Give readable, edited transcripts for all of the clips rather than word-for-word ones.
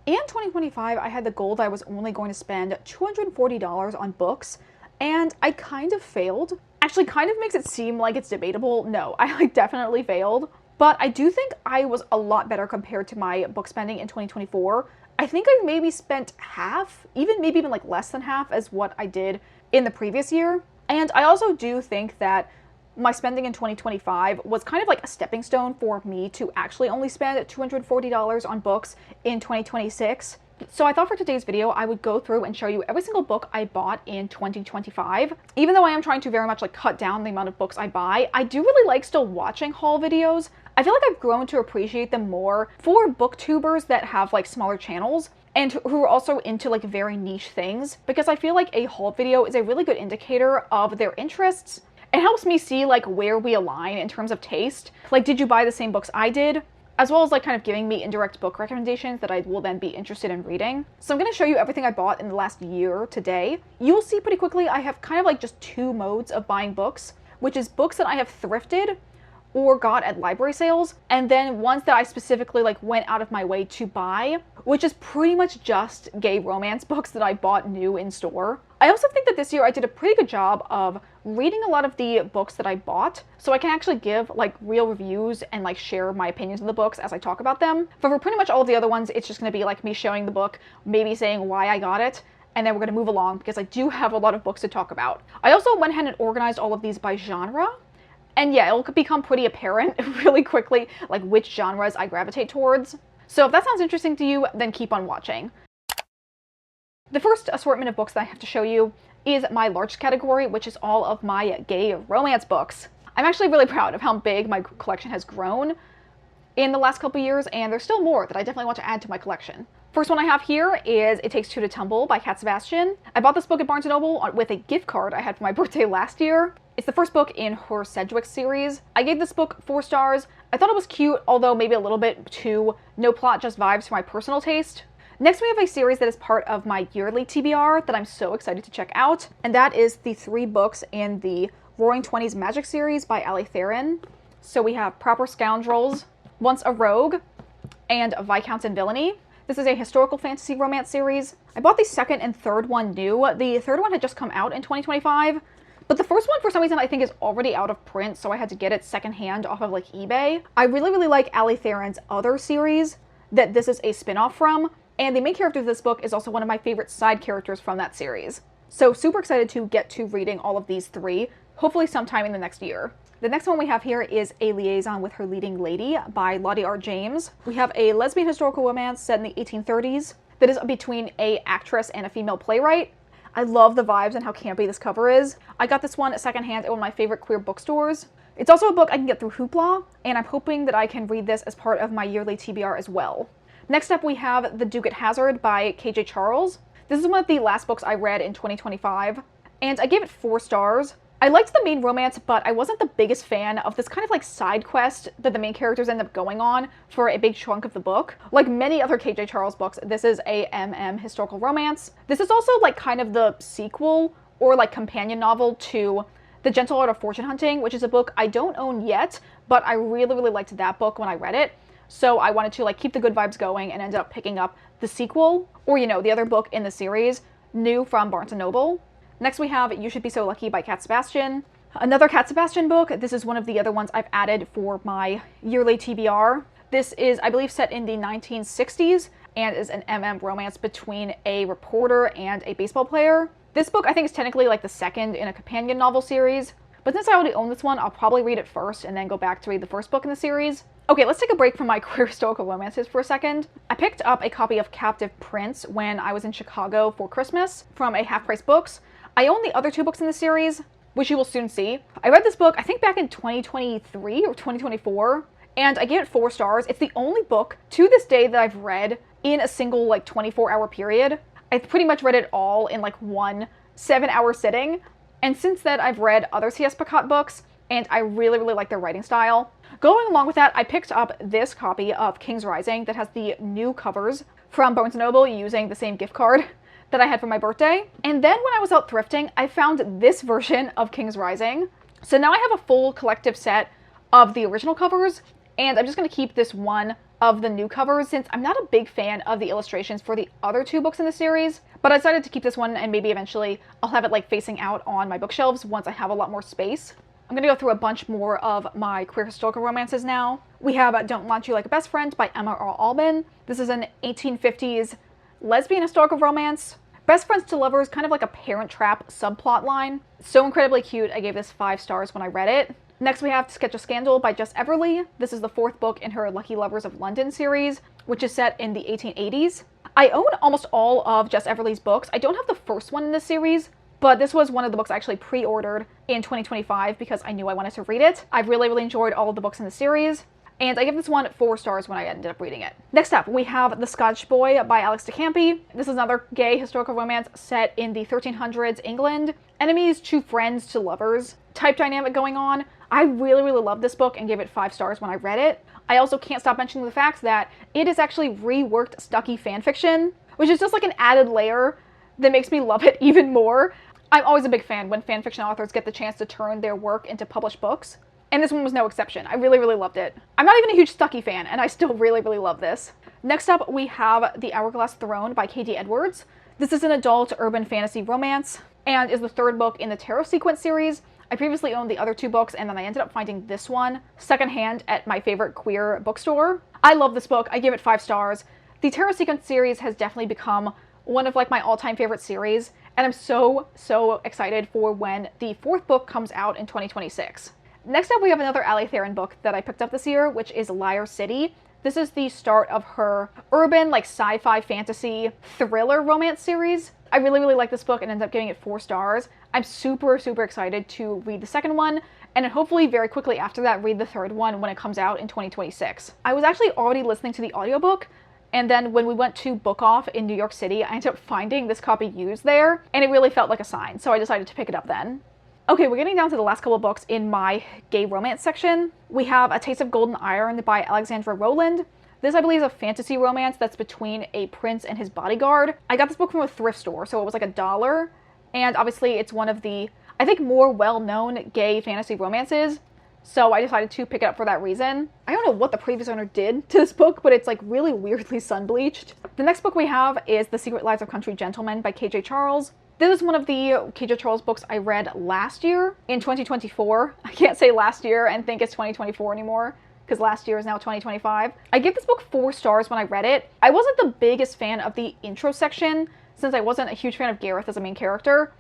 In 2025, I had the goal that I was only going to spend $240 on books, and I kind of failed. Actually, kind of makes it seem like it's debatable. No, I definitely failed. But I do think I was a lot better compared to my book spending in 2024. I think I maybe spent half, maybe even like less than half as what I did in the previous year. And I also do think that my spending in 2025 was kind of like a stepping stone for me to actually only spend $240 on books in 2026. So I thought for today's video, I would go through and show you every single book I bought in 2025. Even though I am trying to very much like cut down the amount of books I buy, I do really like still watching haul videos. I feel like I've grown to appreciate them more for booktubers that have like smaller channels and who are also into like very niche things, because I feel like a haul video is a really good indicator of their interests. It helps me see like where we align in terms of taste. Like, did you buy the same books I did? As well as like kind of giving me indirect book recommendations that I will then be interested in reading. So I'm going to show you everything I bought in the last year today. You will see pretty quickly I have kind of like just two modes of buying books, which is books that I have thrifted or got at library sales, and then ones that I specifically like went out of my way to buy, which is pretty much just gay romance books that I bought new in store. I also think that this year I did a pretty good job of reading a lot of the books that I bought, so I can actually give like real reviews and like share my opinions on the books as I talk about them. But for pretty much all of the other ones, it's just going to be like me showing the book, maybe saying why I got it, and then we're going to move along because I do have a lot of books to talk about. I also went ahead and organized all of these by genre. And yeah, it'll become pretty apparent really quickly, like which genres I gravitate towards. So if that sounds interesting to you, then keep on watching. The first assortment of books that I have to show you is my large category, which is all of my gay romance books. I'm actually really proud of how big my collection has grown in the last couple years, and there's still more that I definitely want to add to my collection. First one I have here is It Takes Two to Tumble by Cat Sebastian. I bought this book at Barnes & Noble with a gift card I had for my birthday last year. It's the first book in her Sedgwick series. I gave this book 4 stars. I thought it was cute, although maybe a little bit too no plot, just vibes for my personal taste. Next, we have a series that is part of my yearly TBR that I'm so excited to check out, and that is the 3 books in the Roaring Twenties Magic series by Ali Theron. So we have Proper Scoundrels, Once a Rogue, and Viscounts and Villainy. This is a historical fantasy romance series. I bought the second and third one new. The third one had just come out in 2025, but the first one, for some reason, I think is already out of print, so I had to get it secondhand off of like eBay. I really like Ali Theron's other series that this is a spin-off from, and the main character of this book is also one of my favorite side characters from that series. So super excited to get to reading all of these 3, hopefully sometime in the next year. The next one we have here is A Liaison with Her Leading Lady by Lottie R. James. We have a lesbian historical romance set in the 1830s that is between an actress and a female playwright. I love the vibes and how campy this cover is. I got this one secondhand at one of my favorite queer bookstores. It's also a book I can get through Hoopla, and I'm hoping that I can read this as part of my yearly TBR as well. Next up, we have The Duke at Hazard by KJ Charles. This is one of the last books I read in 2025, and I gave it 4 stars. I liked the main romance, but I wasn't the biggest fan of this kind of like side quest that the main characters end up going on for a big chunk of the book. Like many other KJ Charles books, this is a historical romance. This is also like kind of the sequel or like companion novel to The Gentle Art of Fortune Hunting, which is a book I don't own yet, but I really liked that book when I read it. So I wanted to like keep the good vibes going and ended up picking up the sequel, or you know, the other book in the series, new from Barnes & Noble. Next we have You Should Be So Lucky by Cat Sebastian. Another Cat Sebastian book. This is one of the other ones I've added for my yearly TBR. This is, I believe, set in the 1960s and is an romance between a reporter and a baseball player. This book I think is technically like the second in a companion novel series, but since I already own this one, I'll probably read it first and then go back to read the first book in the series. Okay, let's take a break from my queer historical romances for a second. I picked up a copy of Captive Prince when I was in Chicago for Christmas from a Half Price Books. I own the other 2 books in the series, which you will soon see. I read this book, I think back in 2023 or 2024, and I gave it 4 stars. It's the only book to this day that I've read in a single like 24-hour period. I pretty much read it all in like one 7-hour sitting. And since then, I've read other C.S. Pacat books, and I really like their writing style. Going along with that, I picked up this copy of King's Rising that has the new covers from Barnes & Noble using the same gift card that I had for my birthday. And then when I was out thrifting, I found this version of King's Rising. So now I have a full collective set of the original covers, and I'm just going to keep this one of the new covers since I'm not a big fan of the illustrations for the other two books in the series, but I decided to keep this one and maybe eventually I'll have it like facing out on my bookshelves once I have a lot more space. I'm gonna go through a bunch more of my queer historical romances now. We have Don't Want You Like a Best Friend by Emma Earl Albin. This is an 1850s lesbian historical romance. Best friends to lovers, kind of like a Parent Trap subplot line. So incredibly cute, I gave this 5 stars when I read it. Next we have To Sketch a Scandal by Jess Everly. This is the 4th book in her Lucky Lovers of London series, which is set in the 1880s. I own almost all of Jess Everly's books. I don't have the first one in this series, but this was one of the books I actually pre-ordered in 2025 because I knew I wanted to read it. I've really enjoyed all of the books in the series, and I give this one 4 stars when I ended up reading it. Next up, we have The Scotch Boy by Alex de Campi. This is another gay historical romance set in the 1300s England. Enemies to friends to lovers type dynamic going on. I really love this book and gave it 5 stars when I read it. I also can't stop mentioning the fact that it is actually reworked Stucky fanfiction, which is just like an added layer that makes me love it even more. I'm always a big fan when fanfiction authors get the chance to turn their work into published books, and this one was no exception. I really loved it. I'm not even a huge Stucky fan, and I still really love this. Next up, we have The Hourglass Throne by Katie Edwards. This is an adult urban fantasy romance, and is the 3rd book in the Tarot Sequence series. I previously owned the other 2 books, and then I ended up finding this one secondhand at my favorite queer bookstore. I love this book. I give it 5 stars. The Tarot Sequence series has definitely become one of like my all-time favorite series, and I'm so excited for when the 4th book comes out in 2026. Next up, we have another Ali Theron book that I picked up this year, which is Liar City. This is the start of her urban, like sci-fi fantasy thriller romance series. I really like this book and ended up giving it 4 stars. I'm super excited to read the 2nd one, and then hopefully very quickly after that read the 3rd one when it comes out in 2026. I was actually already listening to the audiobook, and then when we went to Book Off in New York City, I ended up finding this copy used there, and it really felt like a sign, so I decided to pick it up then. Okay, we're getting down to the last couple of books in my gay romance section. We have A Taste of Golden Iron by Alexandra Rowland. This, I believe, is a fantasy romance that's between a prince and his bodyguard. I got this book from a thrift store, so it was like $1, and obviously it's one of the, I think, more well-known gay fantasy romances, so I decided to pick it up for that reason. I don't know what the previous owner did to this book, but it's like really weirdly sun-bleached. The next book we have is The Secret Lives of Country Gentlemen by KJ Charles. This is one of the KJ Charles books I read last year, in 2024. I can't say last year and think it's 2024 anymore, because last year is now 2025. I give this book 4 stars when I read it. I wasn't the biggest fan of the intro section, since I wasn't a huge fan of Gareth as a main character.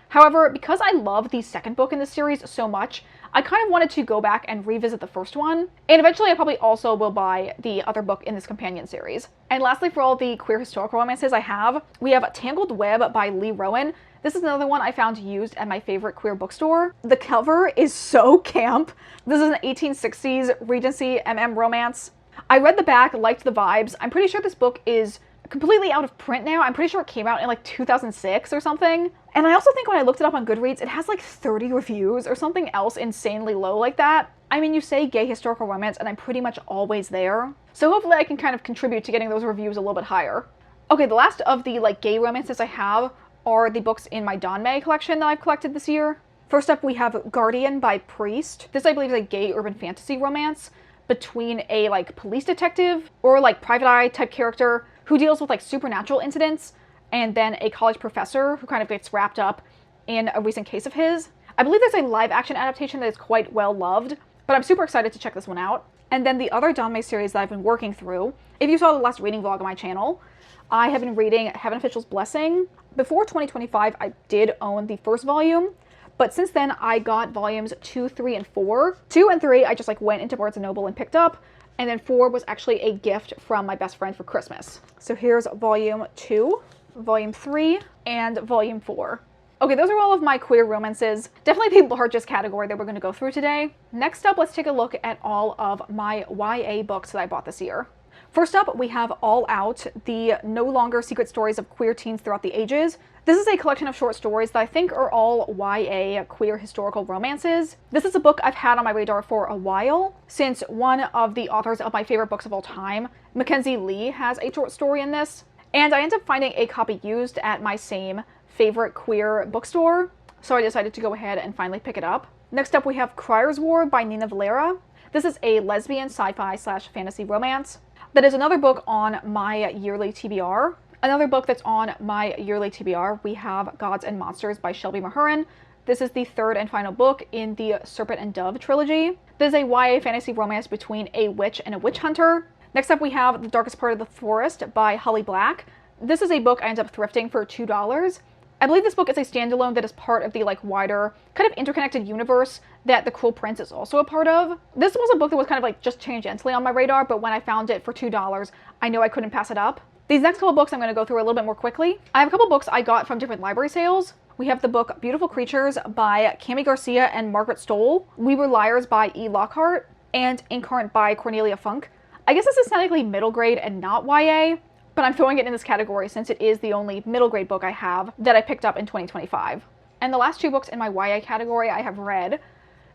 However, because I love the 2nd book in this series so much, I kind of wanted to go back and revisit the 1st one, and eventually I probably also will buy the other book in this companion series. And lastly, for all the queer historical romances I have, we have Tangled Web by Lee Rowan. This is another one I found used at my favorite queer bookstore. The cover is so camp. This is an 1860s Regency romance. I read the back, liked the vibes. I'm pretty sure this book is completely out of print now. I'm pretty sure it came out in like 2006 or something. And I also think when I looked it up on Goodreads, it has like 30 reviews or something else insanely low like that. I mean, you say gay historical romance and I'm pretty much always there. So hopefully I can kind of contribute to getting those reviews a little bit higher. Okay, the last of the like gay romances I have are the books in my Dawn May collection that I've collected this year. First up, we have Guardian by Priest. This, I believe, is a gay urban fantasy romance between a like police detective or like private eye type character who deals with like supernatural incidents, and then a college professor who kind of gets wrapped up in a recent case of his. I believe there's a live action adaptation that is quite well loved, but I'm super excited to check this one out. And then the other Dawn May series that I've been working through, if you saw the last reading vlog on my channel, I have been reading Heaven Official's Blessing. Before 2025, I did own the 1st volume, but since then I got volumes 2, 3, and 4. 2 and 3 I just like went into Barnes & Noble and picked up, and then 4 was actually a gift from my best friend for Christmas. So here's volume 2, volume 3, and volume 4. Okay, those are all of my queer romances. Definitely the largest category that we're going to go through today. Next up, let's take a look at all of my YA books that I bought this year. First up, we have All Out, the no longer secret stories of queer teens throughout the ages. This is a collection of short stories that I think are all YA queer historical romances. This is a book I've had on my radar for a while, since one of the authors of my favorite books of all time, Mackenzie Lee, has a short story in this. And I ended up finding a copy used at my same favorite queer bookstore, so I decided to go ahead and finally pick it up. Next up, we have Crier's War by Nina Valera. This is a lesbian sci-fi / fantasy romance. That is another book on my yearly TBR. Another book that's on my yearly TBR, we have Gods and Monsters by Shelby Mahurin. This is the third and final book in the Serpent and Dove trilogy. This is a YA fantasy romance between a witch and a witch hunter. Next up we have The Darkest Part of the Forest by Holly Black. This is a book I ended up thrifting for $2. I believe this book is a standalone that is part of the wider kind of interconnected universe that The Cruel Prince is also a part of. This was a book that was kind of just tangentially on my radar, but when I found it for $2, I know I couldn't pass it up. These next couple books I'm going to go through a little bit more quickly. I have a couple books I got from different library sales. We have the book Beautiful Creatures by Cami Garcia and Margaret Stohl, We Were Liars by E. Lockhart, and Incarnate by Cornelia Funk. I guess this is technically middle grade and not YA, but I'm throwing it in this category since it is the only middle grade book I have that I picked up in 2025. And the last two books in my YA category I have read.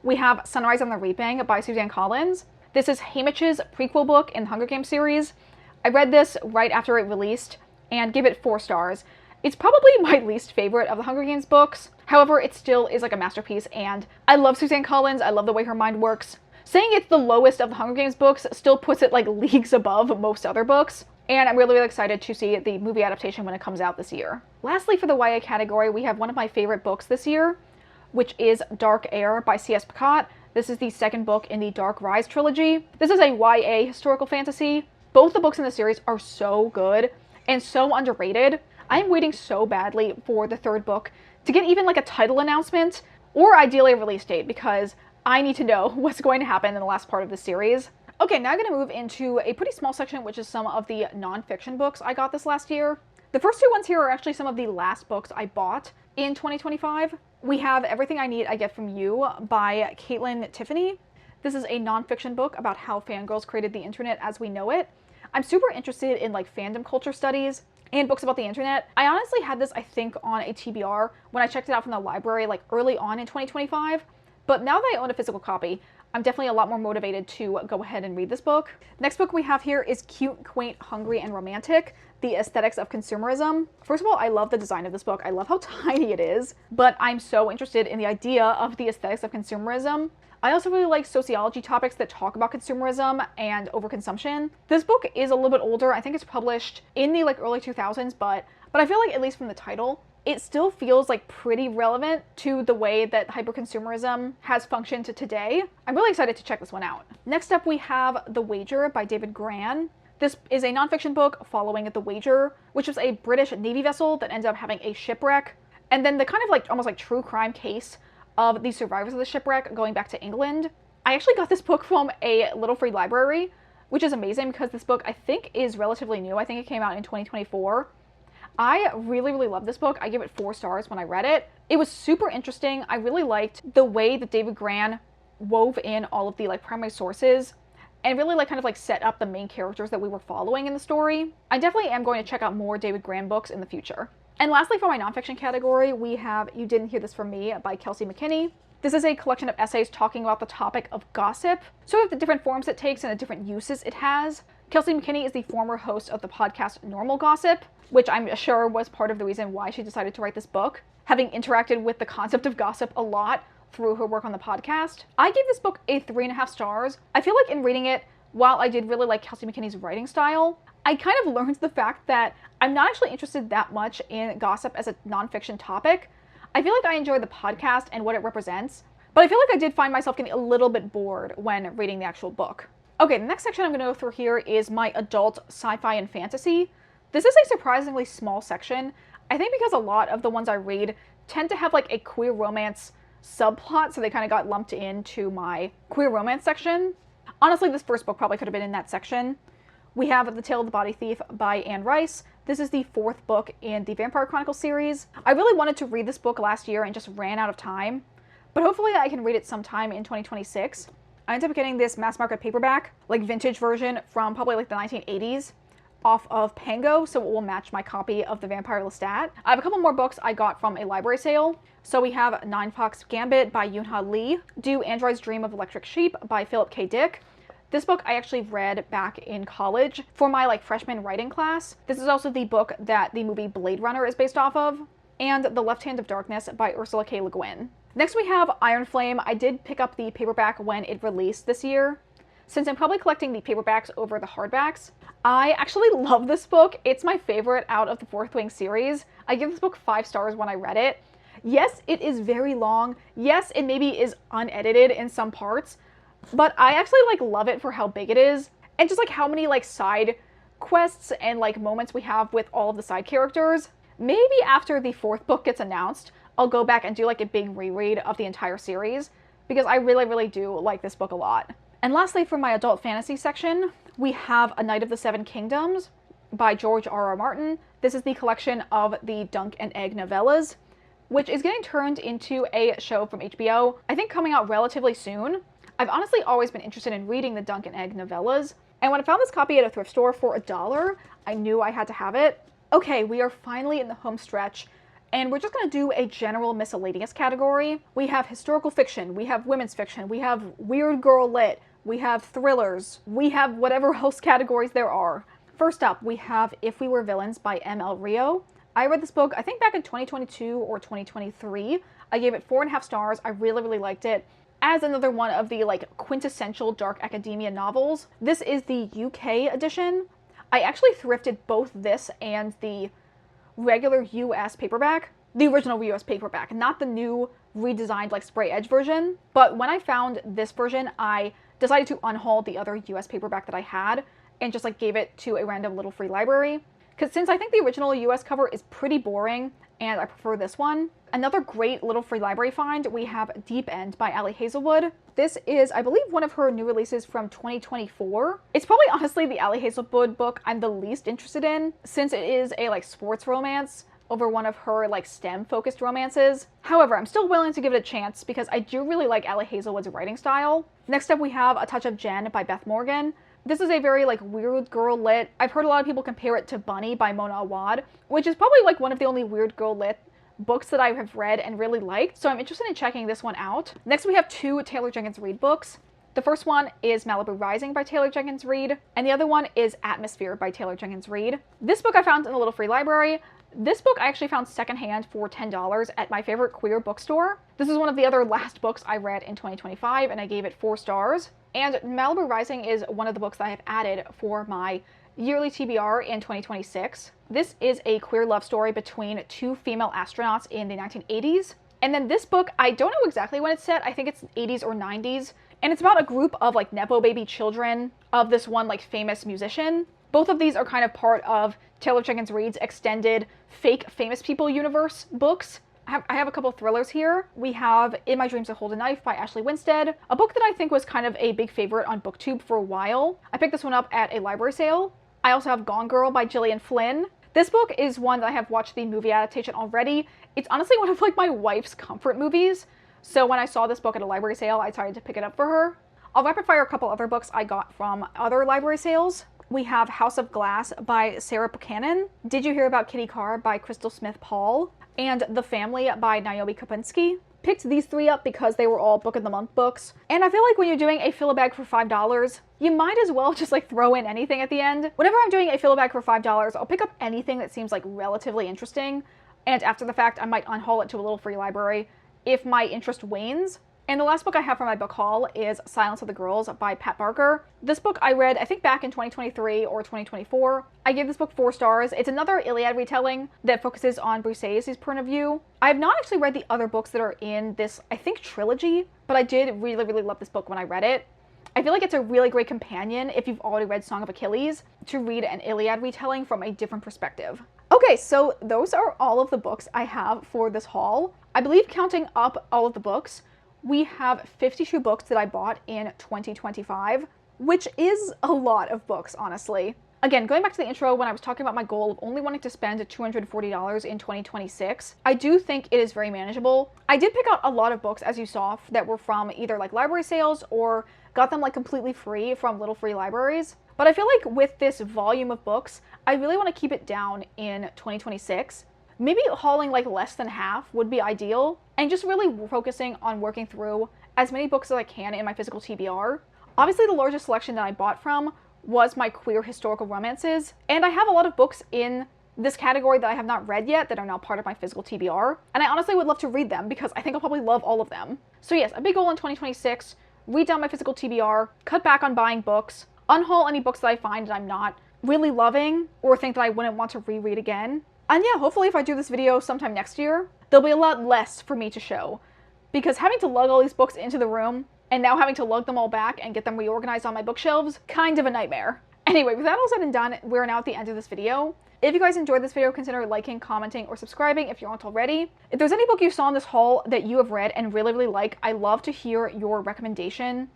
We have Sunrise on the Reaping by Suzanne Collins. This is Haymitch's prequel book in the Hunger Games series. I read this right after it released and gave it 4 stars. It's probably my least favorite of the Hunger Games books. However, it still is a masterpiece, and I love Suzanne Collins. I love the way her mind works. Saying it's the lowest of the Hunger Games books still puts it leagues above most other books. And I'm really, really excited to see the movie adaptation when it comes out this year. Lastly, for the YA category, we have one of my favorite books this year, which is Dark Air by C.S. Pacat. This is the second book in the Dark Rise trilogy. This is a YA historical fantasy. Both the books in the series are so good and so underrated. I'm waiting so badly for the third book to get even a title announcement, or ideally a release date, because I need to know what's going to happen in the last part of the series. Okay, now I'm going to move into a pretty small section, which is some of the nonfiction books I got this last year. The first two ones here are actually some of the last books I bought in 2025. We have Everything I Need I Get From You by Caitlin Tiffany. This is a nonfiction book about how fangirls created the internet as we know it. I'm super interested in fandom culture studies and books about the internet. I honestly had this, I think, on a TBR when I checked it out from the library early on in 2025. But now that I own a physical copy, I'm definitely a lot more motivated to go ahead and read this book. Next book we have here is Cute, Quaint, Hungry, and Romantic, The Aesthetics of Consumerism. First of all, I love the design of this book. I love how tiny it is, but I'm so interested in the idea of the aesthetics of consumerism. I also really like sociology topics that talk about consumerism and overconsumption. This book is a little bit older. I think it's published in the early 2000s, but I feel at least from the title, it still feels pretty relevant to the way that hyperconsumerism has functioned today. I'm really excited to check this one out. Next up we have The Wager by David Grann. This is a nonfiction book following The Wager, which was a British Navy vessel that ended up having a shipwreck, and then the kind of almost true crime case of the survivors of the shipwreck going back to England. I actually got this book from a Little Free Library, which is amazing because this book I think is relatively new. I think it came out in 2024. I really, really love this book. I give it 4 stars when I read it. It was super interesting. I really liked the way that David Grann wove in all of the primary sources and really set up the main characters that we were following in the story. I definitely am going to check out more David Grann books in the future. And lastly, for my nonfiction category, we have You Didn't Hear This From Me by Kelsey McKinney. This is a collection of essays talking about the topic of gossip, sort of the different forms it takes and the different uses it has. Kelsey McKinney is the former host of the podcast Normal Gossip, which I'm sure was part of the reason why she decided to write this book, having interacted with the concept of gossip a lot through her work on the podcast. I gave this book a 3.5 stars. I feel in reading it, while I did really like Kelsey McKinney's writing style, I kind of learned the fact that I'm not actually interested that much in gossip as a nonfiction topic. I feel I enjoy the podcast and what it represents, but I feel I did find myself getting a little bit bored when reading the actual book. Okay, the next section I'm going to go through here is my adult sci-fi and fantasy. This is a surprisingly small section, I think because a lot of the ones I read tend to have a queer romance subplot, so they kind of got lumped into my queer romance section. Honestly, this first book probably could have been in that section. We have The Tale of the Body Thief by Anne Rice. This is the 4th book in the Vampire Chronicles series. I really wanted to read this book last year and just ran out of time, but hopefully I can read it sometime in 2026. I ended up getting this mass market paperback, vintage version from probably the 1980s off of Pango, so it will match my copy of The Vampire Lestat. I have a couple more books I got from a library sale. So we have Nine Fox Gambit by Yoonha Lee, Do Androids Dream of Electric Sheep by Philip K. Dick. This book I actually read back in college for my freshman writing class. This is also the book that the movie Blade Runner is based off of. And The Left Hand of Darkness by Ursula K. Le Guin. Next we have Iron Flame. I did pick up the paperback when it released this year. since I'm probably collecting the paperbacks over the hardbacks. I actually love this book. It's my favorite out of the Fourth Wing series. I give this book 5 stars when I read it. Yes, it is very long. Yes, it maybe is unedited in some parts, but I actually like love it for how big it is and just like how many like side quests and like moments we have with all of the side characters. Maybe after the 4th book gets announced, I'll go back and do like a big reread of the entire series because I really do like this book a lot. And lastly, for my adult fantasy section, we have A Knight of the Seven Kingdoms by George R.R. Martin. This is the collection of the Dunk and Egg novellas, which is getting turned into a show from HBO, I think coming out relatively soon. I've honestly always been interested in reading the Dunk and Egg novellas, and when I found this copy at a thrift store for $1, I knew I had to have it. Okay, we are finally in the home stretch, and we're just going to do a general miscellaneous category. We have historical fiction, we have women's fiction, we have weird girl lit, we have thrillers, we have whatever else categories there are. First up, we have If We Were Villains by M.L. Rio. I read this book, I think back in 2022 or 2023. I gave it 4.5 stars. I really liked it. As another one of the like quintessential dark academia novels. This is the UK edition. I actually thrifted both this and the regular US paperback. The original US paperback, not the new redesigned like spray edge version. But when I found this version, I decided to unhaul the other US paperback that I had and just like gave it to a random little free library. Because since I think the original US cover is pretty boring and I prefer this one. Another great little free library find, we have Deep End by Ali Hazelwood. This is, I believe, one of her new releases from 2024. It's probably honestly the Ali Hazelwood book I'm the least interested in, since it is a like sports romance over one of her like STEM focused romances. However, I'm still willing to give it a chance because I do really like Ali Hazelwood's writing style. Next up we have A Touch of Jen by Beth Morgan. This is a very like weird girl lit. I've heard a lot of people compare it to Bunny by Mona Awad, which is probably like one of the only weird girl lit books that I have read and really liked, so I'm interested in checking this one out. Next we have 2 Taylor Jenkins Reid books. The first one is Malibu Rising by Taylor Jenkins Reid, and the other one is Atmosphere by Taylor Jenkins Reid. This book I found in a little free library. This book I actually found secondhand for $10 at my favorite queer bookstore. This is one of the other last books I read in 2025, and I gave it 4 stars. And Malibu Rising is one of the books that I have added for my yearly TBR in 2026. This is a queer love story between 2 female astronauts in the 1980s. And then this book, I don't know exactly when it's set. I think it's 80s or 90s. And it's about a group of like Nepo baby children of this one like famous musician. Both of these are kind of part of Taylor Jenkins Reid's extended fake famous people universe books. I have a couple thrillers here. We have In My Dreams I Hold a Knife by Ashley Winstead, a book that I think was kind of a big favorite on BookTube for a while. I picked this one up at a library sale. I also have Gone Girl by Gillian Flynn. This book is one that I have watched the movie adaptation already. It's honestly one of like my wife's comfort movies. So when I saw this book at a library sale, I decided to pick it up for her. I'll rapid fire a couple other books I got from other library sales. We have House of Glass by Sarah Buchanan, Did You Hear About Kitty Carr by Crystal Smith Paul, and The Family by Naomi Kopinski. Picked these 3 up because they were all Book of the Month books. And I feel like when you're doing a fill-a-bag for $5, you might as well just like throw in anything at the end. Whenever I'm doing a fill-a-bag for $5, I'll pick up anything that seems like relatively interesting. And after the fact, I might unhaul it to a little free library if my interest wanes. And the last book I have for my book haul is Silence of the Girls by Pat Barker. This book I read, I think back in 2023 or 2024. I gave this book 4 stars. It's another Iliad retelling that focuses on Briseis' point of view. I have not actually read the other books that are in this, I think, trilogy, but I did really love this book when I read it. I feel like it's a really great companion if you've already read Song of Achilles to read an Iliad retelling from a different perspective. Okay, so those are all of the books I have for this haul. I believe counting up all of the books, we have 52 books that I bought in 2025, which is a lot of books, honestly. Again, going back to the intro when I was talking about my goal of only wanting to spend $240 in 2026, I do think it is very manageable. I did pick out a lot of books, as you saw, that were from either like library sales or got them like completely free from little free libraries. But I feel like with this volume of books, I really want to keep it down in 2026. Maybe hauling like less than half would be ideal, and just really focusing on working through as many books as I can in my physical TBR. Obviously, the largest selection that I bought from was my queer historical romances, and I have a lot of books in this category that I have not read yet that are now part of my physical TBR, and I honestly would love to read them because I think I'll probably love all of them. So yes, a big goal in 2026, read down my physical TBR, cut back on buying books, unhaul any books that I find that I'm not really loving or think that I wouldn't want to reread again. And yeah, hopefully if I do this video sometime next year, there'll be a lot less for me to show. Because having to lug all these books into the room, and now having to lug them all back and get them reorganized on my bookshelves, kind of a nightmare. Anyway, with that all said and done, we're now at the end of this video. If you guys enjoyed this video, consider liking, commenting, or subscribing if you aren't already. If there's any book you saw in this haul that you have read and really like, I love to hear your recommendation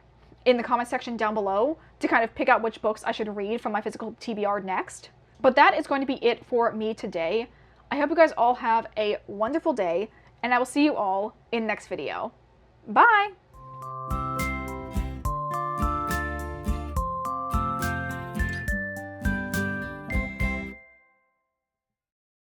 in the comment section down below to kind of pick out which books I should read from my physical TBR next. But that is going to be it for me today. I hope you guys all have a wonderful day, and I will see you all in the next video. Bye!